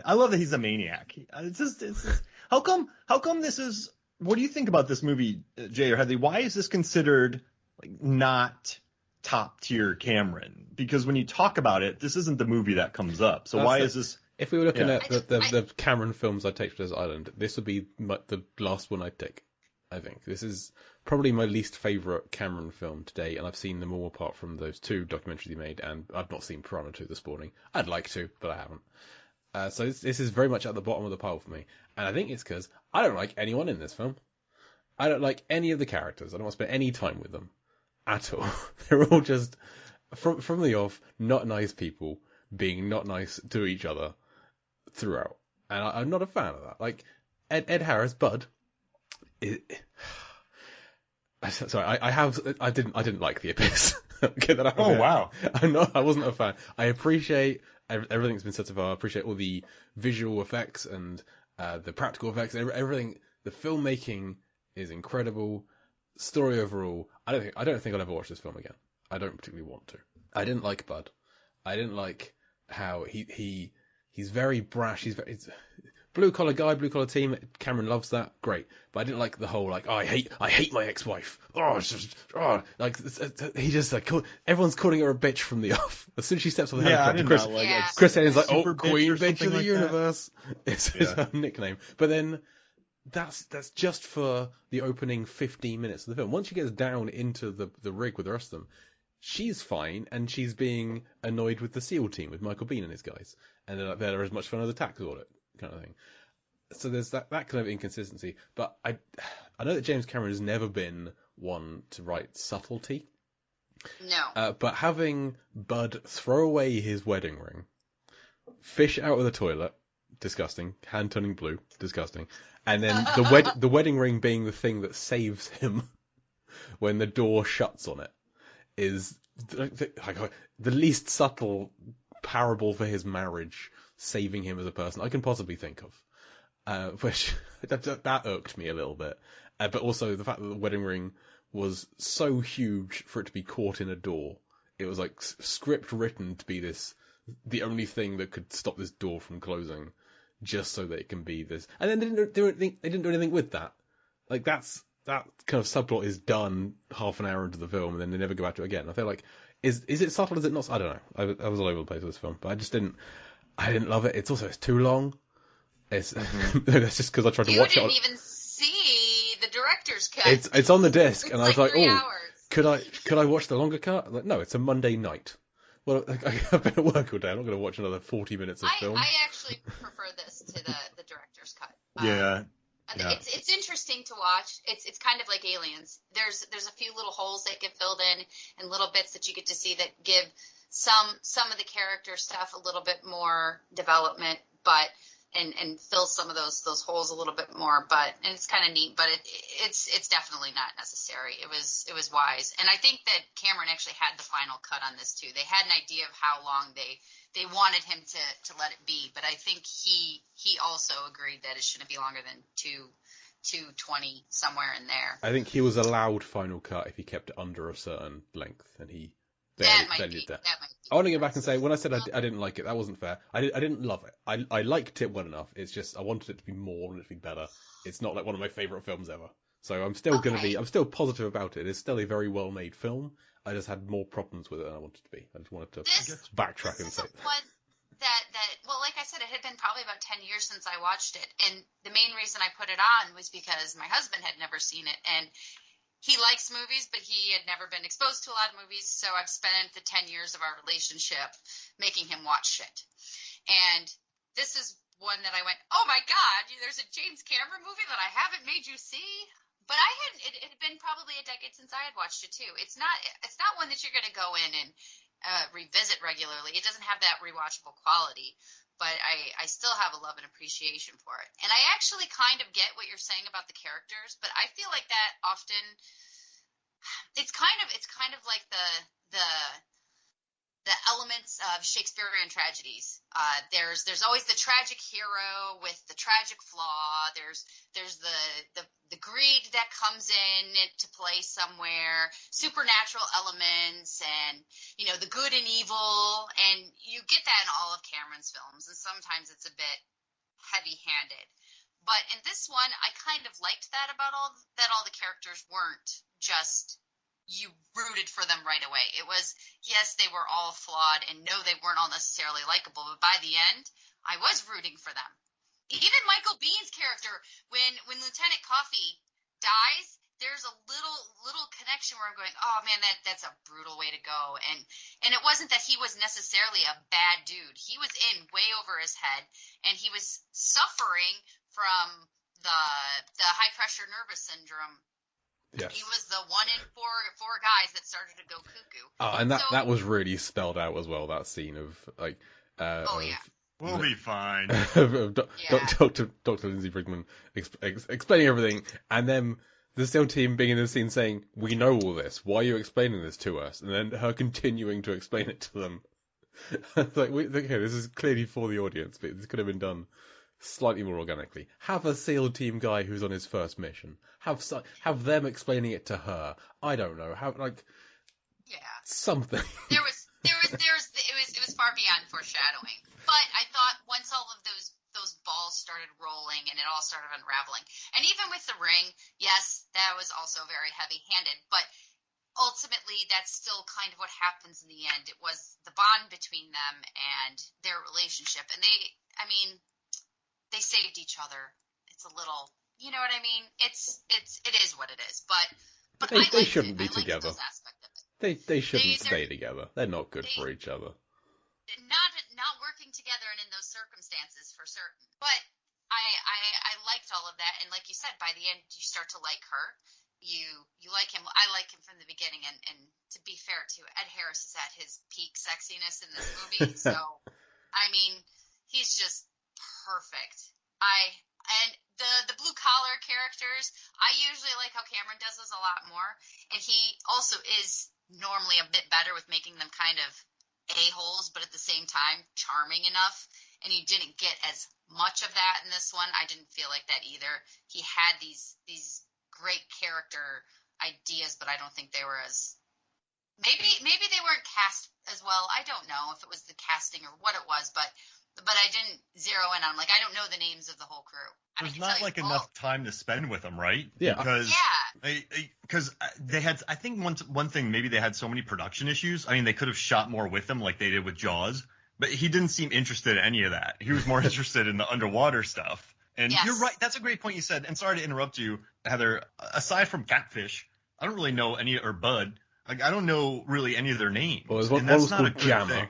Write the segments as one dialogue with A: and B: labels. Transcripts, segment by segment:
A: I love that he's a maniac. How come this is? What do you think about this movie, Jay or Headley? Why is this considered like not top tier Cameron? Because when you talk about it, this isn't the movie that comes up. So why is this?
B: If we were looking at the Cameron films I'd take for Desert Island, this would be the last one I'd take. I think this is probably my least favourite Cameron film today, and I've seen them all apart from those 2 documentaries he made, and I've not seen Piranha 2 this morning. I'd like to, but I haven't. So this is very much at the bottom of the pile for me, and I think it's because I don't like anyone in this film. I don't like any of the characters. I don't want to spend any time with them at all. They're all just, from the off, not nice people being not nice to each other throughout, and I'm not a fan of that. Like Ed Harris, Bud. Sorry, I didn't like The Abyss. Get that out of here.
A: Wow.
B: I wasn't a fan. I appreciate everything that's been said so far. I appreciate all the visual effects and the practical effects. Everything. The filmmaking is incredible. Story overall, I don't think I'll ever watch this film again. I don't particularly want to. I didn't like Bud. I didn't like how he's very brash. He's blue collar guy, blue collar team. Cameron loves that. Great. But I didn't like the whole, like, oh, I hate my ex-wife. Oh, it's just, he just, like, everyone's calling her a bitch from the off. As soon as she steps on the helicopter, Chris Alien's like, oh, Queen Bitch of the Universe. It's her nickname. But then, that's just for the opening 15 minutes of the film. Once she gets down into the rig with the rest of them, she's fine, and she's being annoyed with the SEAL team, with Michael Biehn and his guys. And they're as much fun as a tax audit. Kind of thing. So there's that kind of inconsistency. But I know that James Cameron has never been one to write subtlety.
C: No.
B: But having Bud throw away his wedding ring, fish out of the toilet, disgusting, hand turning blue, disgusting, and then the wedding ring being the thing that saves him when the door shuts on it is the least subtle parable for his marriage saving him as a person I can possibly think of, which that irked me a little bit. But also the fact that the wedding ring was so huge for it to be caught in a door. It was like script written to be the only thing that could stop this door from closing, just so that it can be this. And then they didn't do anything with that. Like that kind of subplot is done half an hour into the film, and then they never go back to it again. I feel like is it subtle? Is it not? I don't know. I was all over the place with this film, but I didn't love it. It's too long. It's that's just because I tried to watch it.
C: You didn't even see the director's cut.
B: It's on the disc, and I was like,
C: hours.
B: could I watch the longer cut? Like, no, it's a Monday night. Well, I've been at work all day. I'm not going to watch another 40 minutes of film.
C: I actually prefer this to the director's cut.
A: Yeah.
C: It's interesting to watch. It's kind of like Aliens. There's a few little holes that get filled in and little bits that you get to see that give some of the character stuff a little bit more development, but and fill some of those holes a little bit more. And it's kind of neat, but it's definitely not necessary. It was wise, and I think that Cameron actually had the final cut on this too. They had an idea of how long they wanted him to let it be, but I think he also agreed that it shouldn't be longer than 2:20, somewhere in there.
B: I think he was allowed final cut if he kept it under a certain length, and he barely did that. I want to go back and say, when I said I didn't like it, that wasn't fair. I didn't love it. I liked it well enough. It's just I wanted it to be more, I wanted it to be better. It's not like one of my favourite films ever. So I'm still I'm still positive about it. It's still a very well made film. I just had more problems with it than I wanted to be. I just wanted to backtrack and say
C: one that well, like I said, it had been probably about 10 years since I watched it, and the main reason I put it on was because my husband had never seen it, and he likes movies, but he had never been exposed to a lot of movies, so I've spent the 10 years of our relationship making him watch shit. And this is one that I went, oh my God, there's a James Cameron movie that I haven't made you see? But it had been probably a decade since I had watched it too. It's not one that you're going to go in and revisit regularly. It doesn't have that rewatchable quality, but I still have a love and appreciation for it. And I actually kind of get what you're saying about the characters, but I feel like that often it's kind of like the elements of Shakespearean tragedies. There's always the tragic hero with the tragic flaw. There's the greed that comes in to play somewhere, supernatural elements, and the good and evil, and you get that in all of Cameron's films. And sometimes it's a bit heavy-handed. But in this one, I kind of liked that about all the characters weren't just you rooted for them right away. It was, yes, they were all flawed, and no, they weren't all necessarily likable, but by the end, I was rooting for them. Even Michael Biehn's character, when Lieutenant Coffee dies, there's a little connection where I'm going, oh man, that's a brutal way to go. And it wasn't that he was necessarily a bad dude. He was in way over his head, and he was suffering from the high pressure nervous syndrome.
B: Yes.
C: He was the one in four guys that started to go cuckoo.
B: Oh, and that was really spelled out as well. That scene of like,
C: yeah.
A: We'll be fine.
B: Dr. Lindsay Brigman explaining everything, and then the SEAL team being in the scene saying, "We know all this. Why are you explaining this to us?" And then her continuing to explain it to them. It's like, okay, this is clearly for the audience, but this could have been done slightly more organically. Have a SEAL team guy who's on his first mission. Have them explaining it to her. I don't know. Something.
C: It was far beyond foreshadowing. But I thought once all of those balls started rolling and it all started unraveling, and even with the ring, yes, that was also very heavy-handed. But ultimately, that's still kind of what happens in the end. It was the bond between them and their relationship, and they saved each other. It's a little, you know what I mean? It is what it is. But
B: they shouldn't be together.
C: Those aspects of it.
B: They shouldn't stay together. They're not good for each other.
C: Not working together and in those circumstances for certain. But I liked all of that, and like you said, by the end you start to like her. You like him. I like him from the beginning, and to be fair to Ed Harris is at his peak sexiness in this movie. So he's just perfect. And the blue collar characters, I usually like how Cameron does those a lot more, and he also is normally a bit better with making them kind of a-holes, but at the same time charming enough, and you didn't get as much of that in this one. I didn't feel like that either. He had these great character ideas, but I don't think they were as maybe they weren't cast as well. I don't know if it was the casting or what it was, but I didn't zero in on, like, I don't know the names of the whole crew.
A: There's not like enough time to spend with them, right?
B: Yeah.
A: Because they had, I think one thing, maybe they had so many production issues. I mean, they could have shot more with him like they did with Jaws, but he didn't seem interested in any of that. He was more interested in the underwater stuff. And
C: yes.
A: You're right. That's a great point you said. And sorry to interrupt you, Heather. Aside from Catfish, I don't really know or Bud. Like, I don't know really any of their names.
B: Well, one was called Jammer.
C: Thing.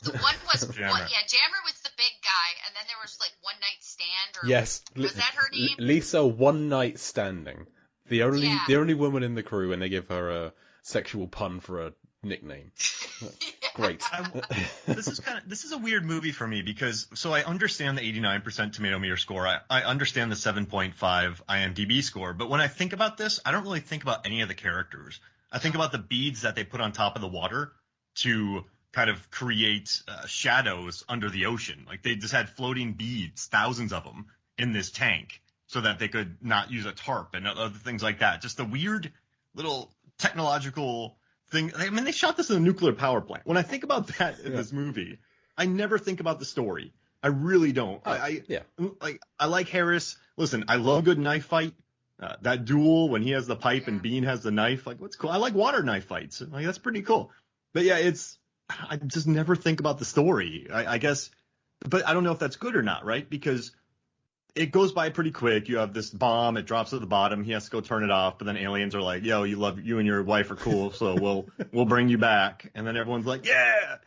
C: The one was Jammer was the big guy, and then there was like One Night Stand.
B: Yes,
C: was that her name?
B: Lisa One Night Standing. The only woman in the crew, and they give her a sexual pun for a nickname. Great.
A: This is a weird movie for me because I understand the 89% tomato meter score. I understand the 7.5 IMDb score, but when I think about this, I don't really think about any of the characters. I think about the beads that they put on top of the water to kind of create shadows under the ocean. Like, they just had floating beads, thousands of them, in this tank so that they could not use a tarp and other things like that. Just a weird little technological thing. I mean, they shot this in a nuclear power plant. When I think about that in this movie, I never think about the story. I really don't. I like Harris. Listen, I love a good knife fight. That duel when he has the pipe and Bean has the knife, like, what's cool. I like water knife fights. Like, that's pretty cool. But yeah, I just never think about the story, I guess. But I don't know if that's good or not, right? Because it goes by pretty quick. You have this bomb, it drops at the bottom, he has to go turn it off, but then aliens are like, yo, you and your wife are cool, so we'll bring you back. And then everyone's like, yeah.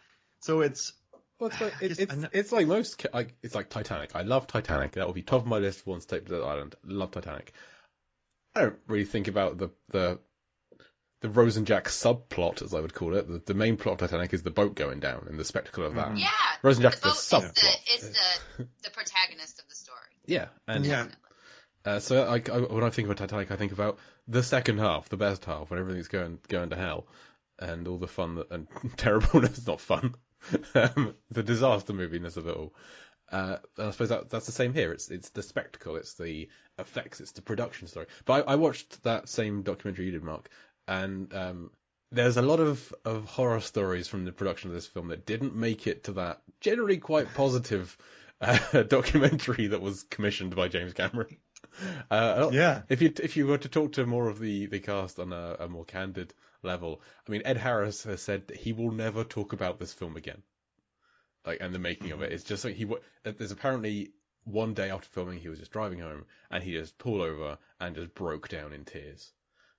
A: So it's
B: like most, like, it's like Titanic. I love Titanic. That will be top of my list once Tape Desert Island. Love Titanic. I don't really think about the Rosenjack subplot, as I would call it. The main plot of Titanic is the boat going down and the spectacle of that.
C: Yeah.
B: Rosenjack's the subplot.
C: It's the protagonist of the story.
B: Yeah. And so when I think about Titanic, I think about the second half, the best half, when everything's going to hell, and all the fun and terribleness, not fun, the disaster moviness of it all. And I suppose that's the same here. It's the spectacle, it's the effects, it's the production story. But I watched that same documentary you did, Mark, and there's a lot of horror stories from the production of this film that didn't make it to that generally quite positive a documentary that was commissioned by James Cameron.
A: Yeah.
B: If you were to talk to more of the cast on a more candid level, I mean, Ed Harris has said that he will never talk about this film again, like, and the making of it. It's just like there's apparently one day after filming, he was just driving home and he just pulled over and just broke down in tears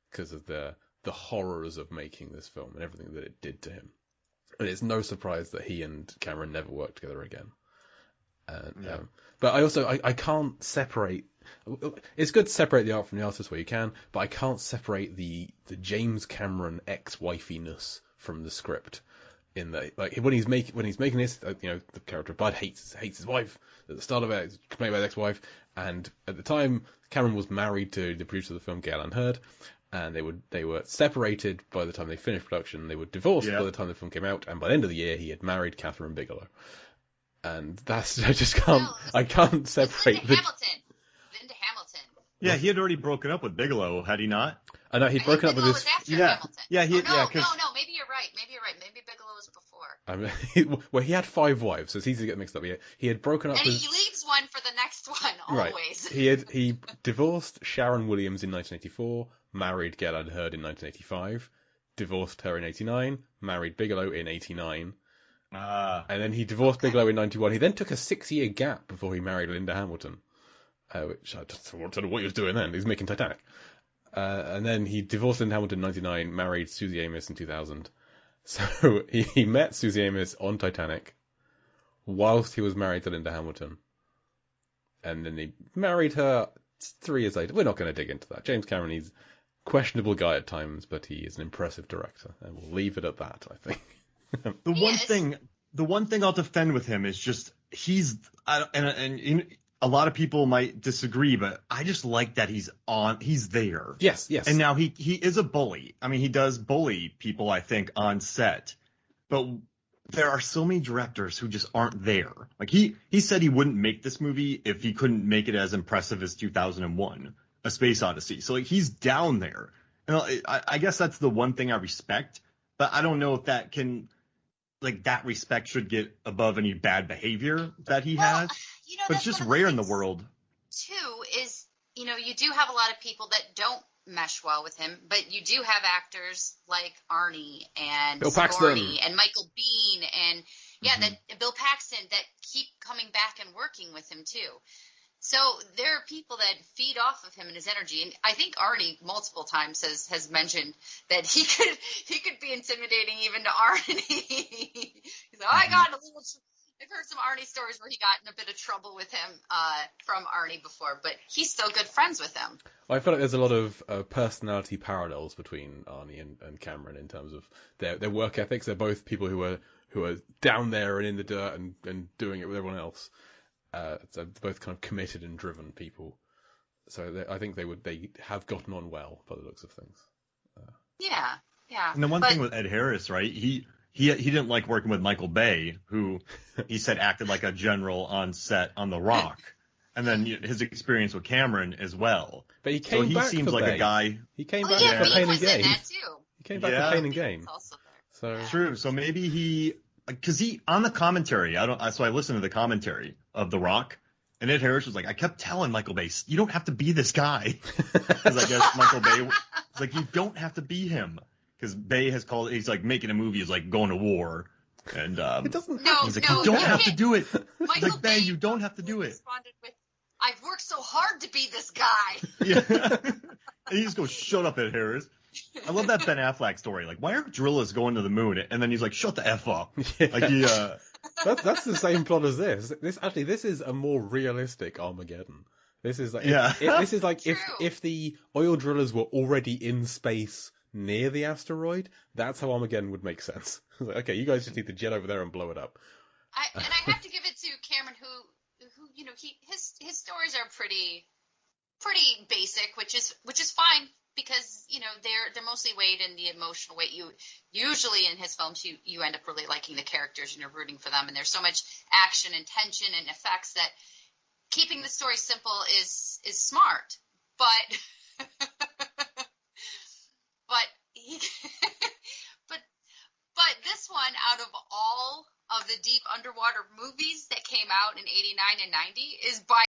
B: because of the horrors of making this film and everything that it did to him. And it's no surprise that he and Cameron never worked together again. But I can't separate. It's good to separate the art from the artist where you can, but I can't separate the James Cameron ex-wifiness from the script. In that, like, when he's making this, the character Bud hates his wife at the start of it. He's complaining about his ex-wife, and at the time, Cameron was married to the producer of the film, Galen Hurd, and they were separated by the time they finished production. They were divorced by the time the film came out, and by the end of the year, he had married Catherine Bigelow. And that's I can't separate
C: Linda Hamilton.
A: Yeah, he had already broken up with Bigelow, had he not?
B: I know he'd broken up with his.
C: Hamilton.
A: Yeah,
C: no, maybe you're right. Maybe Bigelow was before.
B: Well, he had 5 wives, so it's easy to get mixed up. He had broken up
C: and
B: with.
C: he leaves one for the next one, always.
B: Right. He divorced Sharon Williams in 1984, married Galen Hurd in 1985, divorced her in 89, married Bigelow in 89. And then he divorced Bigelow in 91. He then took a 6-year gap before he married Linda Hamilton, which I don't know what he was doing then. He was making Titanic. And then he divorced Linda Hamilton in 99, married Susie Amos in 2000. So he met Susie Amos on Titanic whilst he was married to Linda Hamilton. And then he married her 3 years later. We're not going to dig into that. James Cameron, he's a questionable guy at times, but he is an impressive director. And we'll leave it at that, I think.
A: The one thing I'll defend with him is just and a lot of people might disagree, but I just like that he's there.
B: Yes.
A: And now he is a bully. I mean, he does bully people, I think, on set. But there are so many directors who just aren't there. Like he said he wouldn't make this movie if he couldn't make it as impressive as 2001: A Space Odyssey. So like he's down there. And I guess that's the one thing I respect, but I don't know if that can. Like that respect should get above any bad behavior that he has. But it's just rare in the world.
C: Too is, you do have a lot of people that don't mesh well with him, but you do have actors like Arnie and
B: Bill
C: Sigourney and Michael Biehn and that Bill Paxton that keep coming back and working with him too. So there are people that feed off of him and his energy, and I think Arnie multiple times has mentioned that he could be intimidating even to Arnie. He's like, I've heard some Arnie stories where he got in a bit of trouble with him from Arnie before, but he's still good friends with him.
B: I feel like there's a lot of personality parallels between Arnie and Cameron in terms of their work ethics. They're both people who are down there and in the dirt and doing it with everyone else. So they're both kind of committed and driven people. So I think they have gotten on well by the looks of things.
C: Yeah.
A: And the one thing with Ed Harris, right? He didn't like working with Michael Bay, who he said acted like a general on set on The Rock, and then his experience with Cameron as well.
B: But he came back.
A: He seems like
B: Bay.
A: A guy.
B: He came back for Pain and Gain.
C: He
B: came back for Pain and Gain.
C: So
A: true. So maybe because on the commentary, so I listened to the commentary of The Rock, and Ed Harris was like, I kept telling Michael Bay, you don't have to be this guy, because I guess Michael Bay was like, you don't have to be him, because Bay he's like making a movie is like going to war, and
B: it doesn't.
A: He's like, you don't have to do it. He's like, Bay, you don't have to do it.
C: Responded with, I've worked so hard to be this guy.
A: Yeah, and he just goes, shut up, Ed Harris. I love that Ben Affleck story. Like, why aren't drillers going to the moon? And then he's like, shut the F up.
B: Yeah.
A: Like
B: that's the same plot as this. This is a more realistic Armageddon. This is like this is like if the oil drillers were already in space near the asteroid, that's how Armageddon would make sense. Like, okay, you guys just need to jet over there and blow it up.
C: I have to give it to Cameron, who his stories are pretty basic, which is fine. Because they're mostly weighed in the emotional weight. You usually in his films you end up really liking the characters and you're rooting for them. And there's so much action and tension and effects that keeping the story simple is smart. But but this one, out of all of the deep underwater movies that came out in 89 and 90 is by